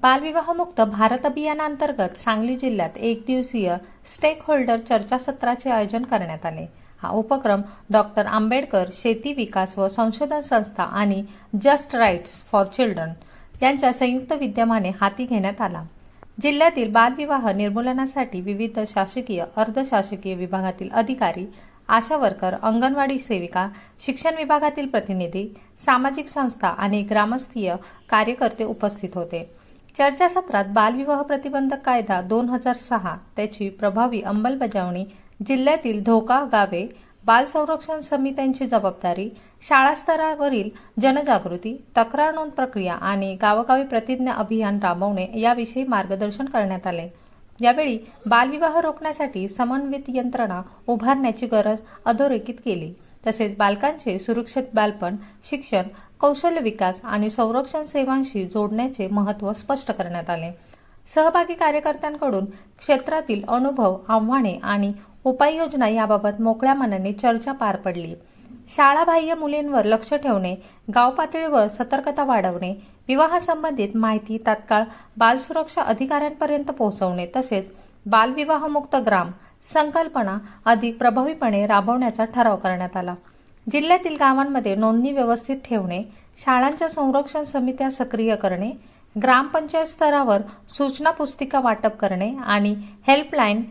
बालविवाहमुक्त भारत अभियानांतर्गत सांगली जिल्ह्यात एक दिवसीय स्टेक होल्डर चर्चासत्राचे आयोजन करण्यात आले। हा उपक्रम डॉक्टर आंबेडकर शेती विकास व संशोधन संस्था आणि जस्ट राईट्स फॉर चिल्ड्रन यांच्या संयुक्त विद्यमाने हाती घेण्यात आला। जिल्ह्यातील बालविवाह निर्मूलनासाठी विविध शासकीय, अर्धशासकीय विभागातील अधिकारी, आशा वर्कर, अंगणवाडी सेविका, शिक्षण विभागातील प्रतिनिधी, सामाजिक संस्था आणि ग्रामस्थीय कार्यकर्ते उपस्थित होते। चर्चासत्रात बालविवाह प्रतिबंधक कायदा 2006 त्याची प्रभावी अंमलबजावणी, जिल्ह्यातील धोका गावे, बाल संरक्षण समित्यांची जबाबदारी, शाळा स्तरावरील जनजागृती, तक्रार नोंद प्रक्रिया आणि गावोगावी प्रतिज्ञा अभियान राबवणे याविषयी मार्गदर्शन करण्यात आले। यावेळी बालविवाह रोखण्यासाठी समन्वित यंत्रणा उभारण्याची गरज अधोरेखित केली। तसेच बालकांचे सुरक्षित बालपण, शिक्षण, कौशल्य विकास आणि संरक्षण सेवांशी जोडण्याचे महत्त्व स्पष्ट करण्यात आले। सहभागी कार्यकर्त्यांकडून क्षेत्रातील अनुभव, आव्हाने आणि उपाययोजना याबाबत मोकळ्या मनाने चर्चा पार पडली। शाळाबाह्य मुलींवर लक्ष ठेवणे, गाव पातळीवर सतर्कता वाढवणे, विवाहासंबंधित माहिती तात्काळ बाल सुरक्षा अधिकाऱ्यांपर्यंत पोहोचवणे तसेच बालविवाहमुक्त ग्राम संकल्पना अधिक प्रभावीपणे राबवण्याचा ठराव करण्यात आला। जिल्ह्यातील गावांमध्ये नोंदणी व्यवस्थित ठेवणे, शाळांच्या संरक्षण समित्या सक्रिय करणे, ग्रामपंचायत स्तरावर सूचना पुस्तिका वाटप करणे आणि हेल्पलाईन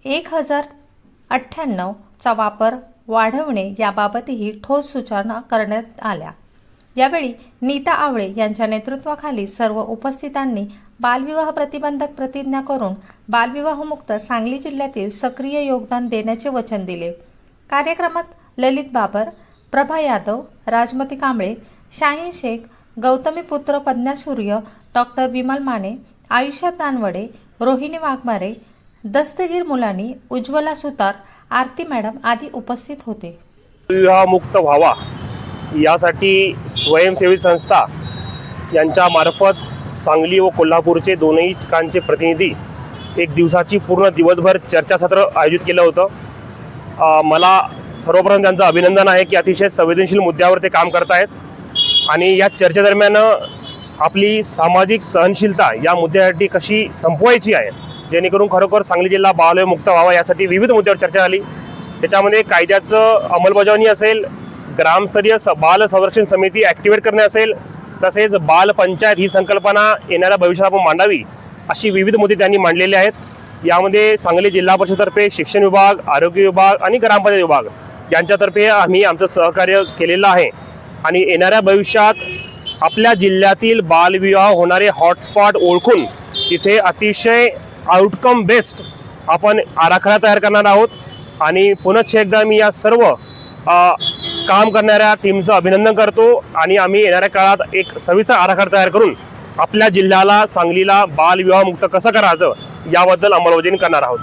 1098 चा वापर वाढवणे याबाबतही ठोस सूचना करण्यात आल्या। यावेळी नीता आवळे यांच्या नेतृत्वाखाली सर्व उपस्थितांनी बालविवाह प्रतिबंधक प्रतिज्ञा करून बालविवाहमुक्त सांगली जिल्ह्यातील सक्रिय योगदान देण्याचे वचन दिले। कार्यक्रमात ललित बाबर, प्रभा यादव, राजमती कांबळे, शाहीन शेख, गौतमी पुत्र प्रज्ञा सूर्य, डॉक्टर विमल माने, आयुष्या तानवडे, रोहिणी वाघमारे, दस्तगीर मुलानी, उज्ज्वला सुतार, आरती मॅडम आदी उपस्थित होते। विवाहमुक्त व्हावा यासाठी स्वयंसेवी संस्था यांच्या मार्फत सांगली व कोल्हापूरचे दोनही ठिकाणचे प्रतिनिधी एक दिवसाची पूर्ण दिवसभर चर्चासत्र आयोजित केलं होतं। मला सर्वप्रथम त्यांचं अभिनंदन आहे की अतिशय संवेदनशील मुद्द्यावर ते काम करत आहेत आणि या चर्चेदरम्यान आपली सामाजिक सहनशीलता या मुद्द्यासाठी कशी संपवायची आहे, जेणेकरून खरोखर सांगली जिल्हा बालविवाहमुक्त व्हावा यासाठी विविध मुद्द्यावर चर्चा झाली। त्याच्यामध्ये कायद्याचं अंमलबजावणी असेल, ग्रामस्तरीय बाल संरक्षण समिती ॲक्टिवेट करणे असेल, तसेच बाल पंचायत ही संकल्पना येणाऱ्या भविष्यात आपण मांडावी अशी विविध मुद्दे त्यांनी मांडलेले आहेत। यामध्ये सांगली जिल्हा परिषदेतर्फे शिक्षण विभाग, आरोग्य विभाग आणि ग्रामपंचायत विभाग यांच्यातर्फे आम्ही आमचं सहकार्य केलेलं आहे आणि येणाऱ्या भविष्यात आपल्या जिल्ह्यातील बालविवाह होणारे हॉटस्पॉट ओळखून तिथे अतिशय आउटकम बेस्ड आपण आराखडा तयार करणार आहोत। आणि पुनश्च एकदा मी या सर्व काम करणाऱ्या टीमचं अभिनंदन करतो आणि आम्ही येणाऱ्या काळात एक सविस्तर आराखडा तयार करून आपल्या जिल्ह्याला, सांगलीला बालविवाहमुक्त कसं करायचं याबद्दल अंमलबजावणी करणार आहोत।